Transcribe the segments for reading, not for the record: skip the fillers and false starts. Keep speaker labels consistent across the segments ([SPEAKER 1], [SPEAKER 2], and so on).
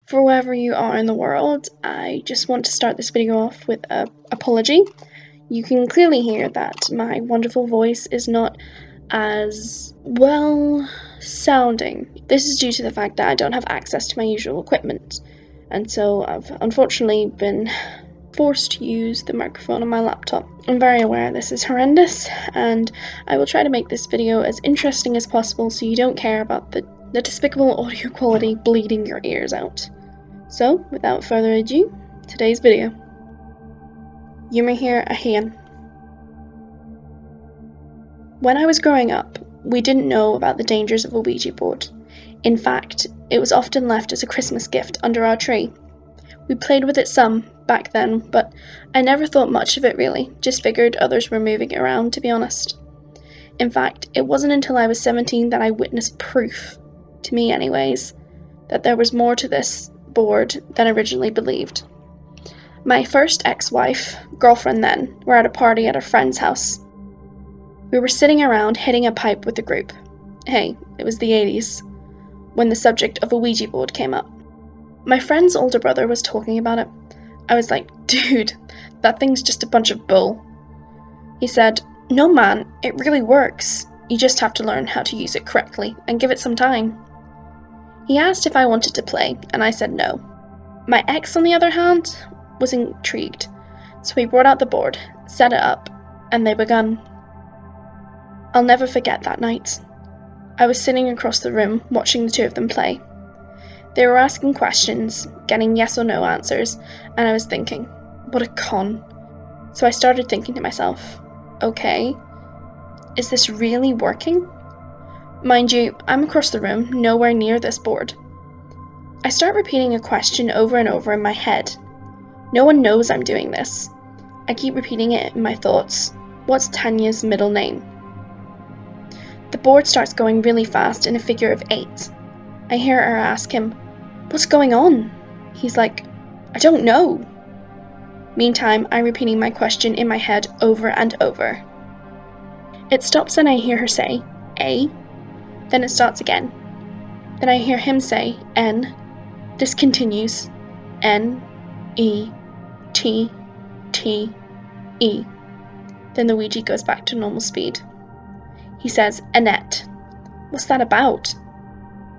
[SPEAKER 1] For wherever you are in the world, I just want to start this video off with an apology. You can clearly hear that my wonderful voice is not as well sounding. This is due to the fact that I don't have access to my usual equipment, and so I've unfortunately been forced to use the microphone on my laptop. I'm very aware this is horrendous, and I will try to make this video as interesting as possible so you don't care about the despicable audio quality bleeding your ears out. So, without further ado, today's video. You may hear a hen. When I was growing up, we didn't know about the dangers of a Ouija board. In fact, it was often left as a Christmas gift under our tree. We played with it some back then, but I never thought much of it really, just figured others were moving it around, to be honest. In fact, it wasn't until I was 17 that I witnessed proof, to me anyways, that there was more to this board than originally believed. My first ex-wife, girlfriend then, were at a party at a friend's house. We were sitting around hitting a pipe with the group. Hey, it was the 80s, when the subject of a Ouija board came up. My friend's older brother was talking about it. I was like, dude, that thing's just a bunch of bull. He said, no man, it really works. You just have to learn how to use it correctly and give it some time. He asked if I wanted to play, and I said no. My ex, on the other hand, was intrigued, so he brought out the board, set it up, and they begun. I'll never forget that night. I was sitting across the room, watching the two of them play. They were asking questions, getting yes or no answers, and I was thinking, what a con. So I started thinking to myself, okay, is this really working? Mind you, I'm across the room, nowhere near this board. I start repeating a question over and over in my head. No one knows I'm doing this. I keep repeating it in my thoughts. What's Tanya's middle name? The board starts going really fast in a figure of 8. I hear her ask him, what's going on? He's like, I don't know. Meantime, I'm repeating my question in my head over and over. It stops and I hear her say, A. Then it starts again. Then I hear him say, N. This continues, N, E, T, T, E. Then the Ouija goes back to normal speed. He says, Annette. What's that about?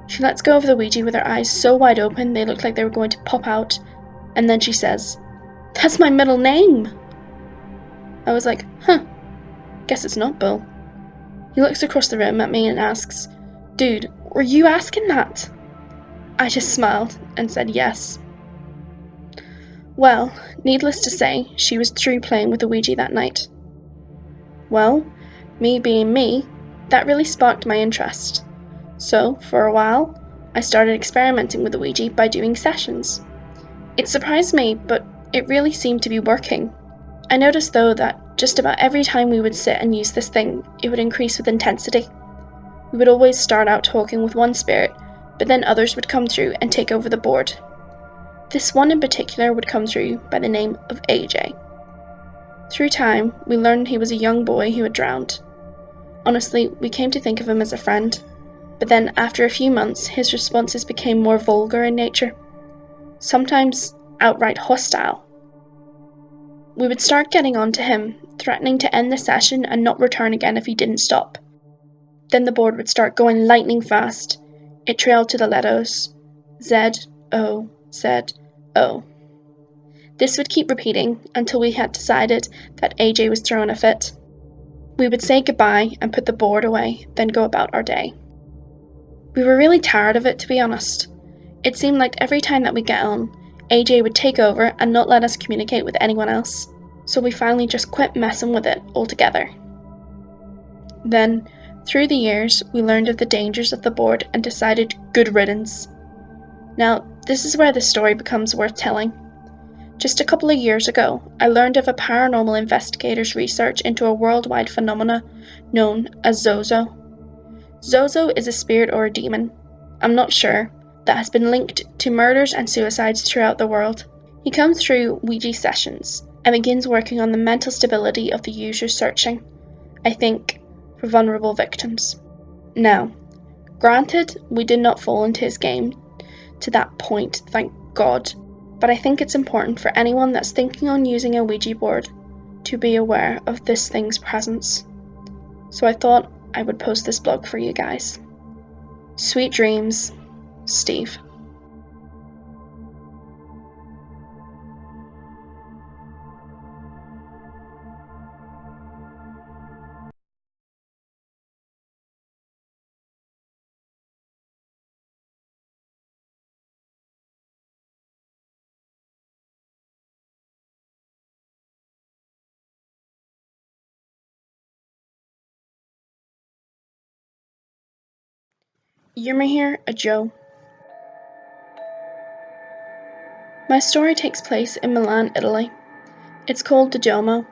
[SPEAKER 1] She lets go of the Ouija with her eyes so wide open they look like they were going to pop out, and then she says, that's my middle name! I was like, huh, guess it's not Bill. He looks across the room at me and asks, dude, were you asking that? I just smiled and said yes. Well, needless to say, she was through playing with the Ouija that night. Well, me being me, that really sparked my interest. So, for a while, I started experimenting with the Ouija by doing sessions. It surprised me, but it really seemed to be working. I noticed though that just about every time we would sit and use this thing, it would increase with intensity. We would always start out talking with one spirit, but then others would come through and take over the board. This one in particular would come through by the name of AJ. Through time, we learned he was a young boy who had drowned. Honestly, we came to think of him as a friend, but then after a few months, his responses became more vulgar in nature, sometimes outright hostile. We would start getting on to him, threatening to end the session and not return again if he didn't stop. Then the board would start going lightning fast. It trailed to the letters Z, O, Z, O. This would keep repeating until we had decided that AJ was throwing a fit. We would say goodbye and put the board away, then go about our day. We were really tired of it, to be honest. It seemed like every time that we get on, AJ would take over and not let us communicate with anyone else, so we finally just quit messing with it altogether. Then, through the years, we learned of the dangers of the board and decided good riddance. Now, this is where the story becomes worth telling. Just a couple of years ago, I learned of a paranormal investigator's research into a worldwide phenomena known as Zozo. Zozo is a spirit or a demon, I'm not sure, that has been linked to murders and suicides throughout the world. He comes through Ouija sessions and begins working on the mental stability of the users searching, I think, for vulnerable victims. Now, granted, we did not fall into his game to that point, thank God. But I think it's important for anyone that's thinking on using a Ouija board to be aware of this thing's presence. So I thought I would post this blog for you guys. Sweet dreams, Steve. Ymir a Joe. My story takes place in Milan, Italy. It's called the Duomo.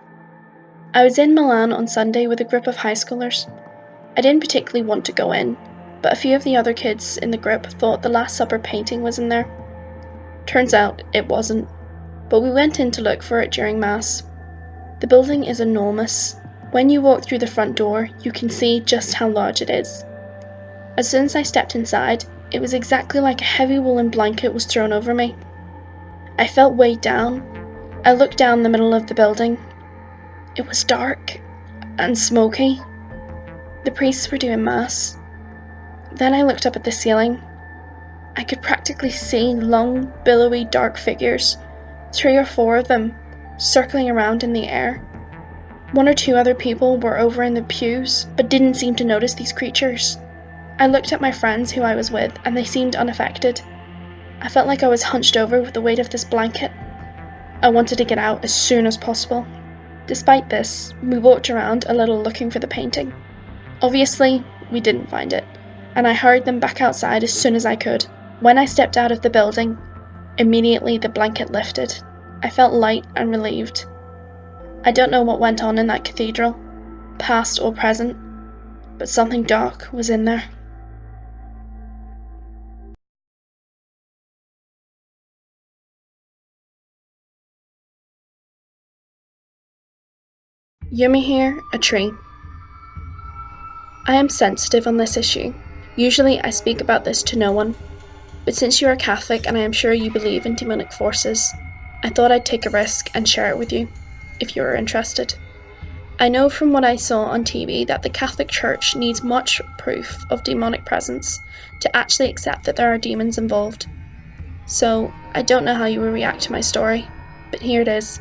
[SPEAKER 1] I was in Milan on Sunday with a group of high schoolers. I didn't particularly want to go in, but a few of the other kids in the group thought the Last Supper painting was in there. Turns out it wasn't, but we went in to look for it during Mass. The building is enormous. When you walk through the front door, you can see just how large it is. As soon as I stepped inside, it was exactly like a heavy woolen blanket was thrown over me. I felt weighed down. I looked down the middle of the building. It was dark and smoky. The priests were doing Mass. Then I looked up at the ceiling. I could practically see long, billowy, dark figures, 3 or 4 of them, circling around in the air. 1 or 2 other people were over in the pews, but didn't seem to notice these creatures. I looked at my friends who I was with, and they seemed unaffected. I felt like I was hunched over with the weight of this blanket. I wanted to get out as soon as possible. Despite this, we walked around a little looking for the painting. Obviously, we didn't find it, and I hurried them back outside as soon as I could. When I stepped out of the building, immediately the blanket lifted. I felt light and relieved. I don't know what went on in that cathedral, past or present, but something dark was in there. Ymir a tree. I am sensitive on this issue. Usually I speak about this to no one, but since you are Catholic and I am sure you believe in demonic forces, I thought I'd take a risk and share it with you, if you are interested. I know from what I saw on TV that the Catholic Church needs much proof of demonic presence to actually accept that there are demons involved. So I don't know how you will react to my story, but here it is.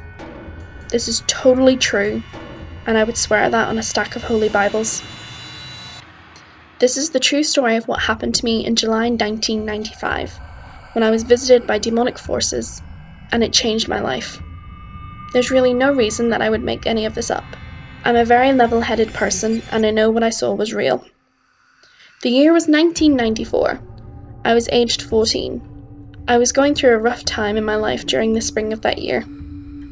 [SPEAKER 1] This is totally true, and I would swear that on a stack of holy Bibles. This is the true story of what happened to me in July 1995, when I was visited by demonic forces, and it changed my life. There's really no reason that I would make any of this up. I'm a very level-headed person, and I know what I saw was real. The year was 1994. I was aged 14. I was going through a rough time in my life during the spring of that year.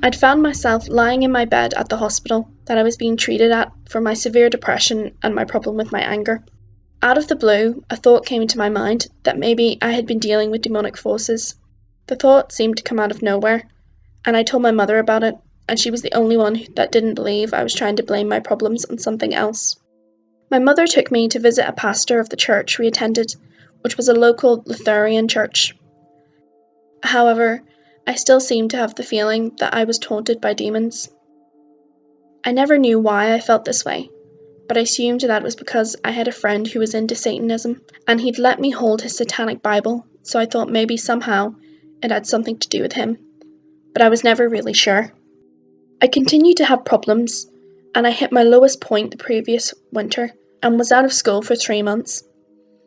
[SPEAKER 1] I'd found myself lying in my bed at the hospital that I was being treated at for my severe depression and my problem with my anger. Out of the blue, a thought came into my mind that maybe I had been dealing with demonic forces. The thought seemed to come out of nowhere, and I told my mother about it, and she was the only one that didn't believe I was trying to blame my problems on something else. My mother took me to visit a pastor of the church we attended, which was a local Lutheran church. However, I still seemed to have the feeling that I was taunted by demons. I never knew why I felt this way, but I assumed that it was because I had a friend who was into Satanism, and he'd let me hold his satanic Bible, so I thought maybe somehow it had something to do with him, but I was never really sure. I continued to have problems, and I hit my lowest point the previous winter, and was out of school for 3 months.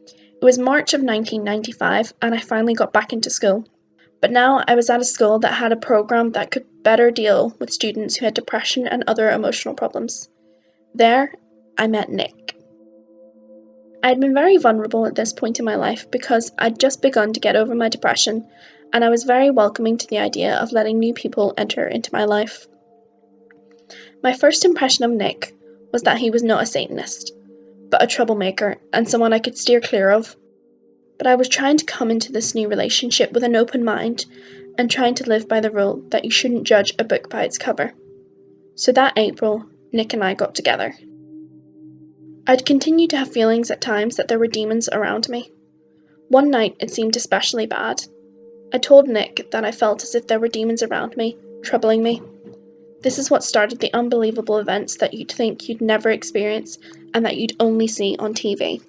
[SPEAKER 1] It was March of 1995, and I finally got back into school. But now I was at a school that had a program that could better deal with students who had depression and other emotional problems. There, I met Nick. I had been very vulnerable at this point in my life because I'd just begun to get over my depression, and I was very welcoming to the idea of letting new people enter into my life. My first impression of Nick was that he was not a Satanist, but a troublemaker and someone I could steer clear of. But I was trying to come into this new relationship with an open mind and trying to live by the rule that you shouldn't judge a book by its cover. So that April, Nick and I got together. I'd continued to have feelings at times that there were demons around me. One night it seemed especially bad. I told Nick that I felt as if there were demons around me, troubling me. This is what started the unbelievable events that you'd think you'd never experience and that you'd only see on TV.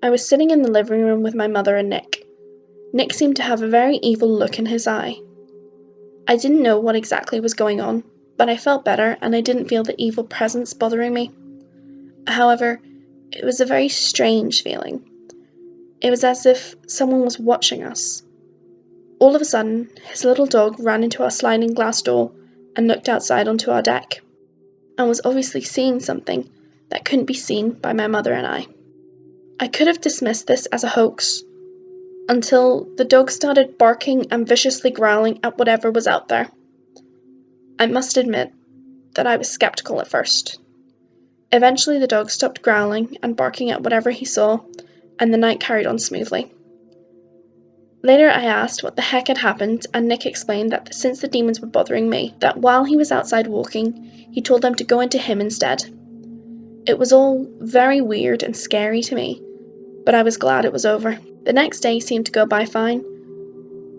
[SPEAKER 1] I was sitting in the living room with my mother and Nick. Nick seemed to have a very evil look in his eye. I didn't know what exactly was going on, but I felt better and I didn't feel the evil presence bothering me. However, it was a very strange feeling. It was as if someone was watching us. All of a sudden, his little dog ran into our sliding glass door and looked outside onto our deck, and was obviously seeing something that couldn't be seen by my mother and I. I could have dismissed this as a hoax, until the dog started barking and viciously growling at whatever was out there. I must admit that I was skeptical at first. Eventually the dog stopped growling and barking at whatever he saw, and the night carried on smoothly. Later I asked what the heck had happened, and Nick explained that since the demons were bothering me, that while he was outside walking, he told them to go into him instead. It was all very weird and scary to me, but I was glad it was over. The next day seemed to go by fine,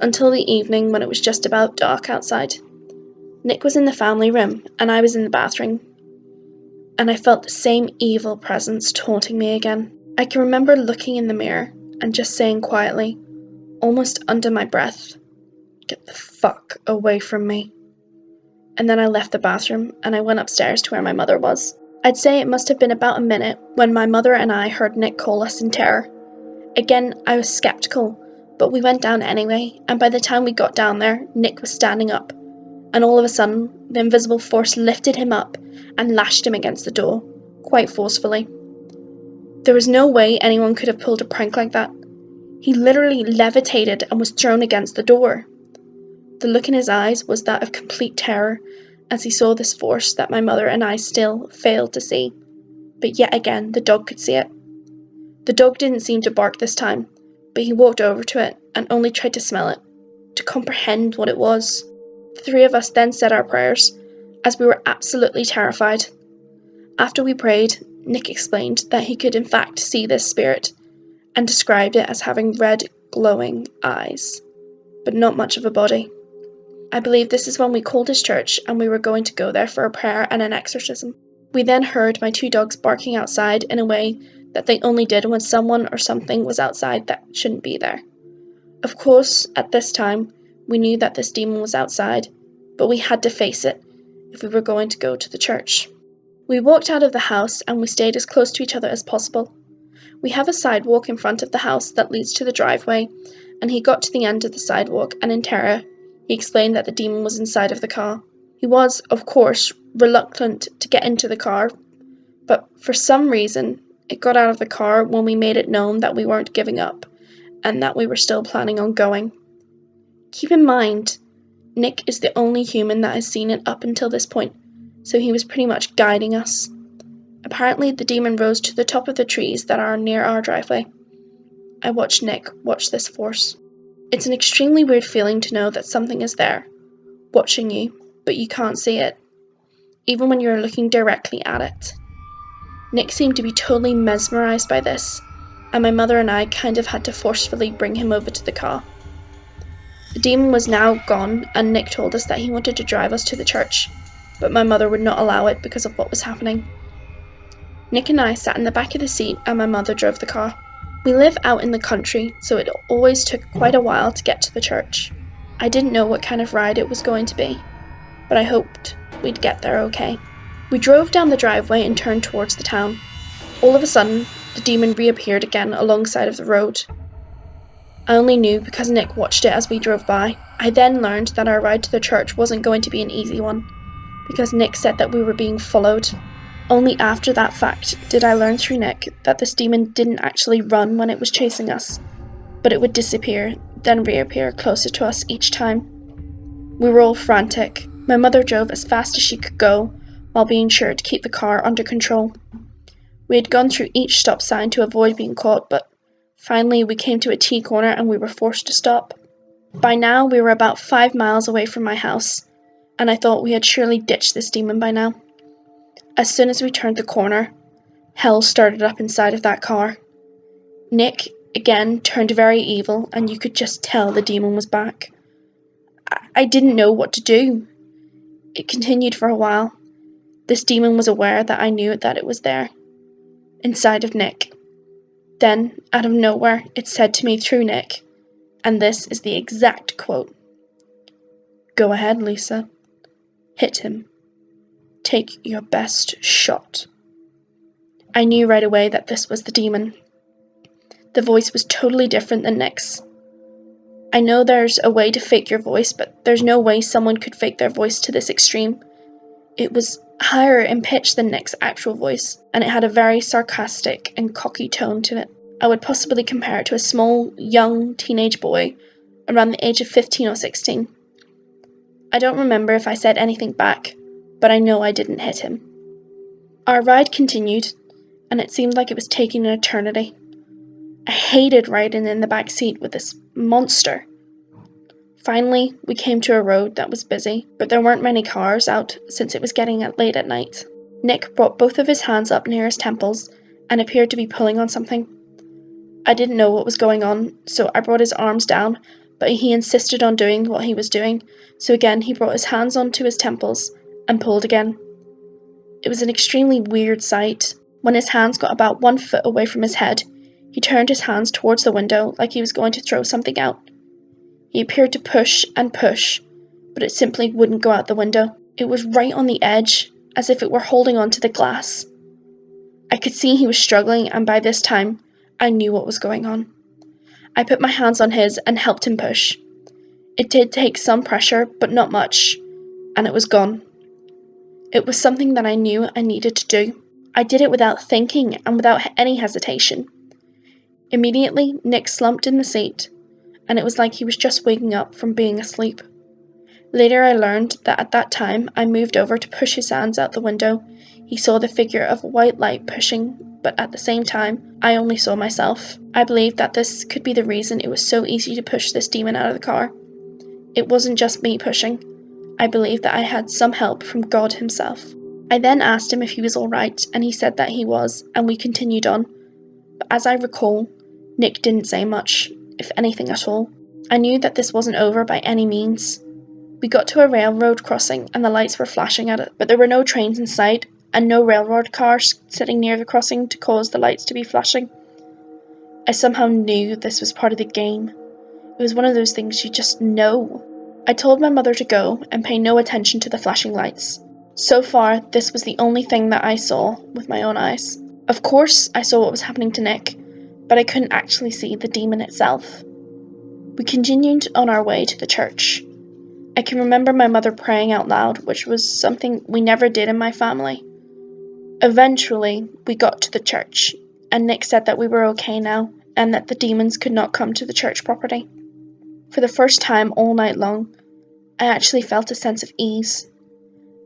[SPEAKER 1] until the evening when it was just about dark outside. Nick was in the family room, and I was in the bathroom, and I felt the same evil presence taunting me again. I can remember looking in the mirror and just saying quietly, almost under my breath, "Get the fuck away from me." And then I left the bathroom and I went upstairs to where my mother was. I'd say it must have been about a minute when my mother and I heard Nick call us in terror. Again, I was skeptical, but we went down anyway, and by the time we got down there, Nick was standing up, and all of a sudden, the invisible force lifted him up and lashed him against the door, quite forcefully. There was no way anyone could have pulled a prank like that. He literally levitated and was thrown against the door. The look in his eyes was that of complete terror as he saw this force that my mother and I still failed to see. But yet again, the dog could see it. The dog didn't seem to bark this time, but he walked over to it and only tried to smell it, to comprehend what it was. The three of us then said our prayers, as we were absolutely terrified. After we prayed, Nick explained that he could in fact see this spirit, and described it as having red, glowing eyes, but not much of a body. I believe this is when we called his church and we were going to go there for a prayer and an exorcism. We then heard my two dogs barking outside in a way that they only did when someone or something was outside that shouldn't be there. Of course, at this time, we knew that this demon was outside, but we had to face it if we were going to go to the church. We walked out of the house and we stayed as close to each other as possible. We have a sidewalk in front of the house that leads to the driveway, and he got to the end of the sidewalk and in terror, he explained that the demon was inside of the car. He was, of course, reluctant to get into the car, but for some reason, it got out of the car when we made it known that we weren't giving up, and that we were still planning on going. Keep in mind, Nick is the only human that has seen it up until this point, so he was pretty much guiding us. Apparently, the demon rose to the top of the trees that are near our driveway. I watched Nick watch this force. It's an extremely weird feeling to know that something is there, watching you, but you can't see it, even when you're looking directly at it. Nick seemed to be totally mesmerised by this, and my mother and I kind of had to forcefully bring him over to the car. The demon was now gone, and Nick told us that he wanted to drive us to the church, but my mother would not allow it because of what was happening. Nick and I sat in the back of the seat and my mother drove the car. We live out in the country, so it always took quite a while to get to the church. I didn't know what kind of ride it was going to be, but I hoped we'd get there okay. We drove down the driveway and turned towards the town. All of a sudden, the demon reappeared again alongside of the road. I only knew because Nick watched it as we drove by. I then learned that our ride to the church wasn't going to be an easy one, because Nick said that we were being followed. Only after that fact did I learn through Nick that this demon didn't actually run when it was chasing us, but it would disappear, then reappear closer to us each time. We were all frantic. My mother drove as fast as she could go, while being sure to keep the car under control. We had gone through each stop sign to avoid being caught, but finally we came to a T-corner and we were forced to stop. By now we were about 5 miles away from my house, and I thought we had surely ditched this demon by now. As soon as we turned the corner, hell started up inside of that car. Nick again turned very evil, and you could just tell the demon was back. I didn't know what to do. It continued for a while. This demon was aware that I knew that it was there, inside of Nick. Then, out of nowhere, it said to me through Nick, and this is the exact quote: "Go ahead, Lisa. Hit him. Take your best shot." I knew right away that this was the demon. The voice was totally different than Nick's. I know there's a way to fake your voice, but there's no way someone could fake their voice to this extreme. It was higher in pitch than Nick's actual voice, and it had a very sarcastic and cocky tone to it. I would possibly compare it to a small, young teenage boy around the age of 15 or 16. I don't remember if I said anything back, but I know I didn't hit him. Our ride continued, and it seemed like it was taking an eternity. I hated riding in the back seat with this monster. Finally, we came to a road that was busy, but there weren't many cars out since it was getting late at night. Nick brought both of his hands up near his temples and appeared to be pulling on something. I didn't know what was going on, so I brought his arms down, but he insisted on doing what he was doing, so again he brought his hands onto his temples and pulled again. It was an extremely weird sight. When his hands got about 1 foot away from his head, he turned his hands towards the window like he was going to throw something out. He appeared to push and push, but it simply wouldn't go out the window. It was right on the edge, as if it were holding onto the glass. I could see he was struggling, and by this time, I knew what was going on. I put my hands on his and helped him push. It did take some pressure, but not much, and it was gone. It was something that I knew I needed to do. I did it without thinking and without any hesitation. Immediately, Nick slumped in the seat, and it was like he was just waking up from being asleep. Later I learned that at that time I moved over to push his hands out the window. He saw the figure of white light pushing, but at the same time, I only saw myself. I believe that this could be the reason it was so easy to push this demon out of the car. It wasn't just me pushing. I believe that I had some help from God himself. I then asked him if he was alright, and he said that he was, and we continued on. But as I recall, Nick didn't say much, if anything at all. I knew that this wasn't over by any means. We got to a railroad crossing and the lights were flashing at it, but there were no trains in sight and no railroad cars sitting near the crossing to cause the lights to be flashing. I somehow knew this was part of the game. It was one of those things you just know. I told my mother to go and pay no attention to the flashing lights. So far, this was the only thing that I saw with my own eyes. Of course, I saw what was happening to Nick, but I couldn't actually see the demon itself. We continued on our way to the church. I can remember my mother praying out loud, which was something we never did in my family. Eventually, we got to the church, and Nick said that we were okay now, and that the demons could not come to the church property. For the first time all night long, I actually felt a sense of ease.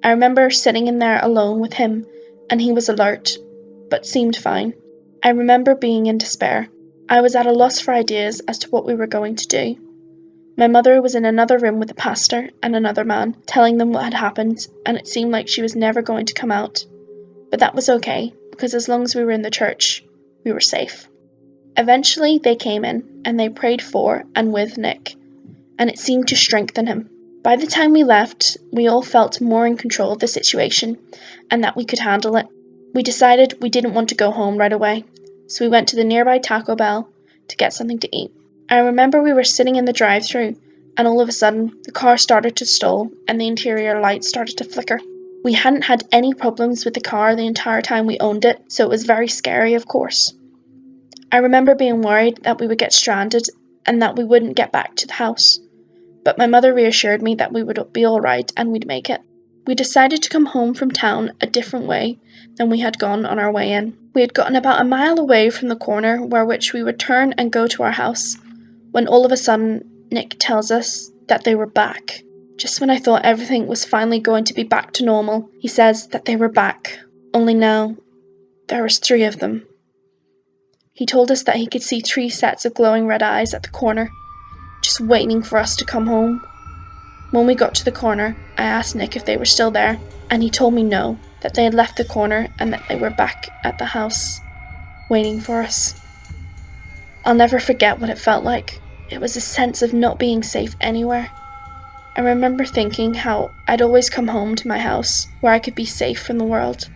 [SPEAKER 1] I remember sitting in there alone with him, and he was alert, but seemed fine. I remember being in despair. I was at a loss for ideas as to what we were going to do. My mother was in another room with the pastor and another man, telling them what had happened, and it seemed like she was never going to come out. But that was okay, because as long as we were in the church, we were safe. Eventually they came in, and they prayed for and with Nick, and it seemed to strengthen him. By the time we left, we all felt more in control of the situation, and that we could handle it. We decided we didn't want to go home right away, so we went to the nearby Taco Bell to get something to eat. I remember we were sitting in the drive-thru, and all of a sudden, the car started to stall, and the interior lights started to flicker. We hadn't had any problems with the car the entire time we owned it, so it was very scary, of course. I remember being worried that we would get stranded, and that we wouldn't get back to the house. But my mother reassured me that we would be alright and we'd make it. We decided to come home from town a different way than we had gone on our way in. We had gotten about a mile away from the corner where which we would turn and go to our house, when all of a sudden Nick tells us that they were back. Just when I thought everything was finally going to be back to normal, he says that they were back, only now there was 3 of them. He told us that he could see 3 sets of glowing red eyes at the corner, just waiting for us to come home. When we got to the corner, I asked Nick if they were still there, and he told me no, that they had left the corner and that they were back at the house, waiting for us. I'll never forget what it felt like. It was a sense of not being safe anywhere. I remember thinking how I'd always come home to my house where I could be safe from the world.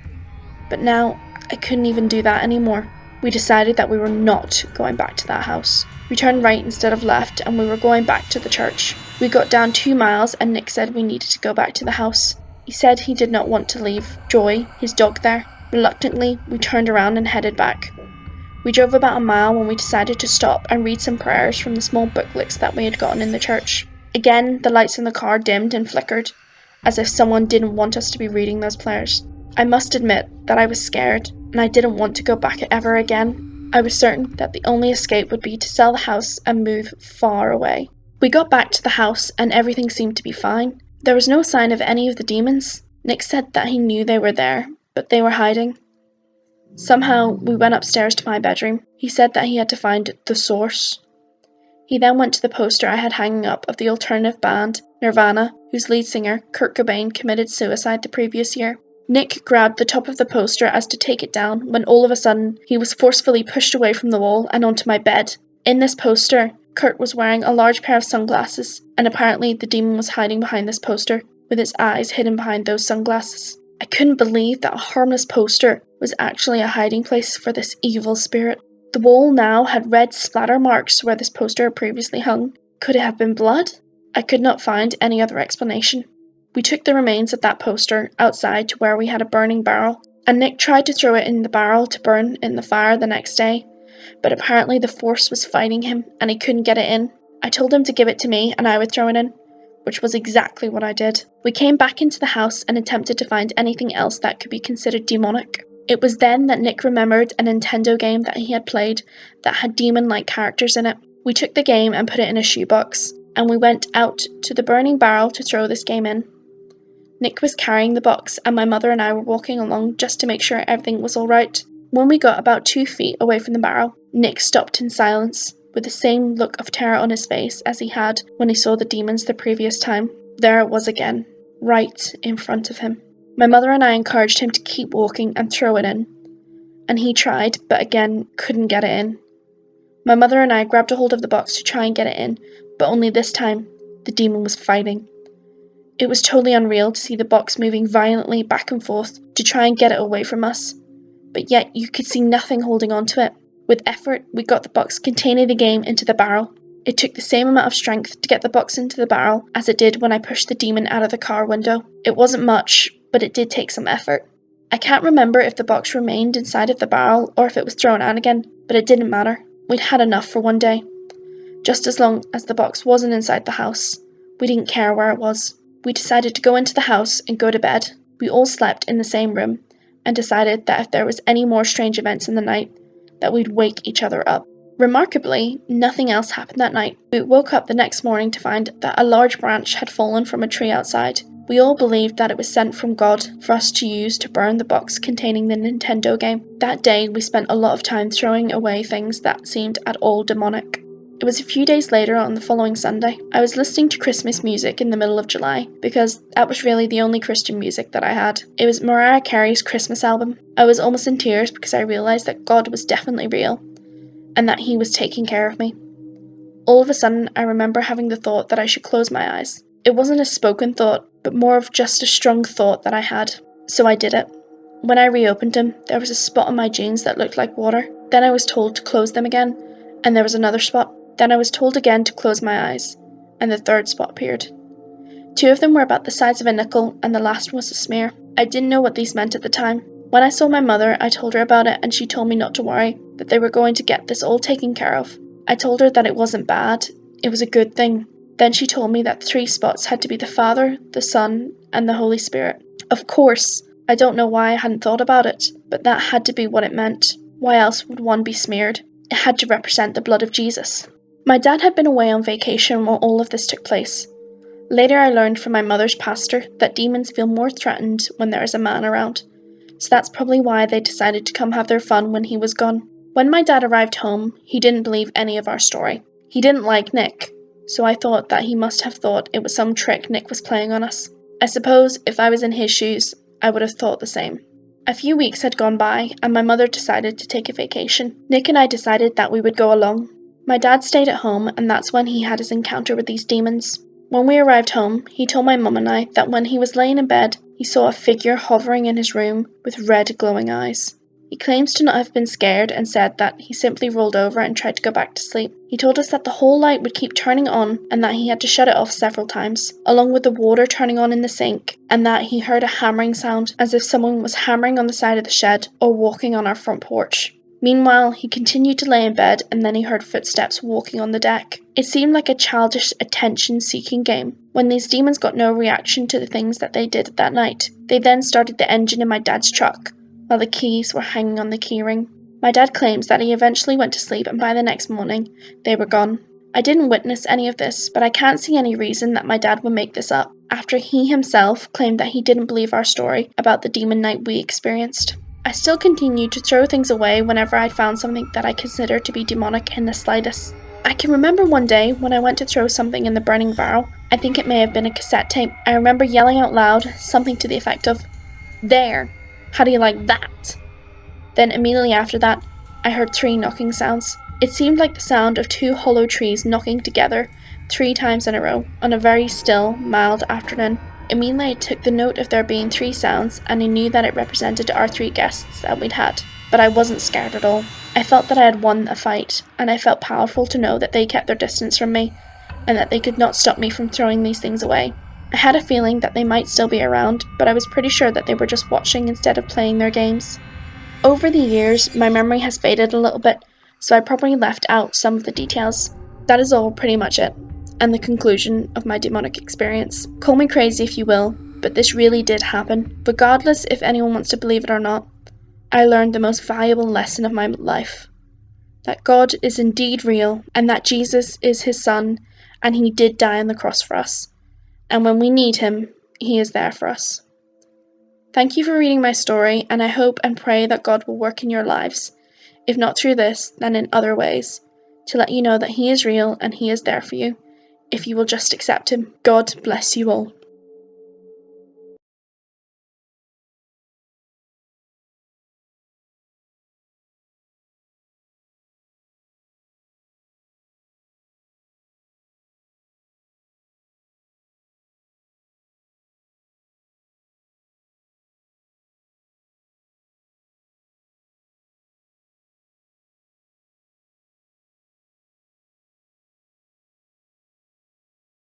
[SPEAKER 1] But now, I couldn't even do that anymore. We decided that we were not going back to that house. We turned right instead of left and we were going back to the church. We got down 2 miles and Nick said we needed to go back to the house. He said he did not want to leave Joy, his dog, there. Reluctantly, we turned around and headed back. We drove about a mile when we decided to stop and read some prayers from the small booklets that we had gotten in the church. Again, the lights in the car dimmed and flickered, as if someone didn't want us to be reading those prayers. I must admit that I was scared, and I didn't want to go back ever again. I was certain that the only escape would be to sell the house and move far away. We got back to the house and everything seemed to be fine. There was no sign of any of the demons. Nick said that he knew they were there, but they were hiding. Somehow, we went upstairs to my bedroom. He said that he had to find the source. He then went to the poster I had hanging up of the alternative band, Nirvana, whose lead singer, Kurt Cobain, committed suicide the previous year. Nick grabbed the top of the poster as to take it down when all of a sudden he was forcefully pushed away from the wall and onto my bed. In this poster, Kurt was wearing a large pair of sunglasses, and apparently the demon was hiding behind this poster, with its eyes hidden behind those sunglasses. I couldn't believe that a harmless poster was actually a hiding place for this evil spirit. The wall now had red splatter marks where this poster had previously hung. Could it have been blood? I could not find any other explanation. We took the remains of that poster outside to where we had a burning barrel, and Nick tried to throw it in the barrel to burn in the fire the next day, but apparently the force was fighting him and he couldn't get it in. I told him to give it to me and I would throw it in, which was exactly what I did. We came back into the house and attempted to find anything else that could be considered demonic. It was then that Nick remembered a Nintendo game that he had played that had demon-like characters in it. We took the game and put it in a shoebox, and we went out to the burning barrel to throw this game in. Nick was carrying the box, and my mother and I were walking along just to make sure everything was alright. When we got about 2 feet away from the barrel, Nick stopped in silence, with the same look of terror on his face as he had when he saw the demons the previous time. There it was again, right in front of him. My mother and I encouraged him to keep walking and throw it in, and he tried, but again couldn't get it in. My mother and I grabbed a hold of the box to try and get it in, but only this time, the demon was fighting. It was totally unreal to see the box moving violently back and forth to try and get it away from us, but yet you could see nothing holding on to it. With effort, we got the box containing the game into the barrel. It took the same amount of strength to get the box into the barrel as it did when I pushed the demon out of the car window. It wasn't much, but it did take some effort. I can't remember if the box remained inside of the barrel or if it was thrown out again, but it didn't matter. We'd had enough for one day. Just as long as the box wasn't inside the house, we didn't care where it was. We decided to go into the house and go to bed. We all slept in the same room and decided that if there was any more strange events in the night, that we'd wake each other up. Remarkably, nothing else happened that night. We woke up the next morning to find that a large branch had fallen from a tree outside. We all believed that it was sent from God for us to use to burn the box containing the Nintendo game. That day, we spent a lot of time throwing away things that seemed at all demonic. It was a few days later on the following Sunday. I was listening to Christmas music in the middle of July, because that was really the only Christian music that I had. It was Mariah Carey's Christmas album. I was almost in tears because I realised that God was definitely real, and that He was taking care of me. All of a sudden, I remember having the thought that I should close my eyes. It wasn't a spoken thought, but more of just a strong thought that I had. So I did it. When I reopened them, there was a spot on my jeans that looked like water. Then I was told to close them again, and there was another spot. Then I was told again to close my eyes, and the third spot appeared. 2 of them were about the size of a nickel, and the last one was a smear. I didn't know what these meant at the time. When I saw my mother, I told her about it, and she told me not to worry, that they were going to get this all taken care of. I told her that it wasn't bad, it was a good thing. Then she told me that 3 spots had to be the Father, the Son, and the Holy Spirit. Of course, I don't know why I hadn't thought about it, but that had to be what it meant. Why else would one be smeared? It had to represent the blood of Jesus. My dad had been away on vacation while all of this took place. Later I learned from my mother's pastor that demons feel more threatened when there is a man around, so that's probably why they decided to come have their fun when he was gone. When my dad arrived home, he didn't believe any of our story. He didn't like Nick, so I thought that he must have thought it was some trick Nick was playing on us. I suppose if I was in his shoes, I would have thought the same. A few weeks had gone by, and my mother decided to take a vacation. Nick and I decided that we would go along. My dad stayed at home, and that's when he had his encounter with these demons. When we arrived home, he told my mum and I that when he was laying in bed, he saw a figure hovering in his room with red glowing eyes. He claims to not have been scared and said that he simply rolled over and tried to go back to sleep. He told us that the whole light would keep turning on and that he had to shut it off several times, along with the water turning on in the sink, and that he heard a hammering sound as if someone was hammering on the side of the shed or walking on our front porch. Meanwhile, he continued to lay in bed and then he heard footsteps walking on the deck. It seemed like a childish attention-seeking game. When these demons got no reaction to the things that they did that night, they then started the engine in my dad's truck, while the keys were hanging on the keyring. My dad claims that he eventually went to sleep and by the next morning, they were gone. I didn't witness any of this, but I can't see any reason that my dad would make this up, after he himself claimed that he didn't believe our story about the demon night we experienced. I still continued to throw things away whenever I found something that I considered to be demonic in the slightest. I can remember one day when I went to throw something in the burning barrel. I think it may have been a cassette tape. I remember yelling out loud, something to the effect of, "There! How do you like that?" Then immediately after that, I heard 3 knocking sounds. It seemed like the sound of 2 hollow trees knocking together 3 times in a row on a very still, mild afternoon. Immediately I took the note of there being 3 sounds and I knew that it represented our 3 guests that we'd had. But I wasn't scared at all. I felt that I had won a fight, and I felt powerful to know that they kept their distance from me, and that they could not stop me from throwing these things away. I had a feeling that they might still be around, but I was pretty sure that they were just watching instead of playing their games. Over the years, my memory has faded a little bit, so I probably left out some of the details. That is all pretty much it, and the conclusion of my demonic experience. Call me crazy if you will, but this really did happen. Regardless if anyone wants to believe it or not, I learned the most valuable lesson of my life. That God is indeed real, and that Jesus is his son, and he did die on the cross for us. And when we need him, he is there for us. Thank you for reading my story, and I hope and pray that God will work in your lives, if not through this, then in other ways, to let you know that he is real and he is there for you, if you will just accept him. God bless you all.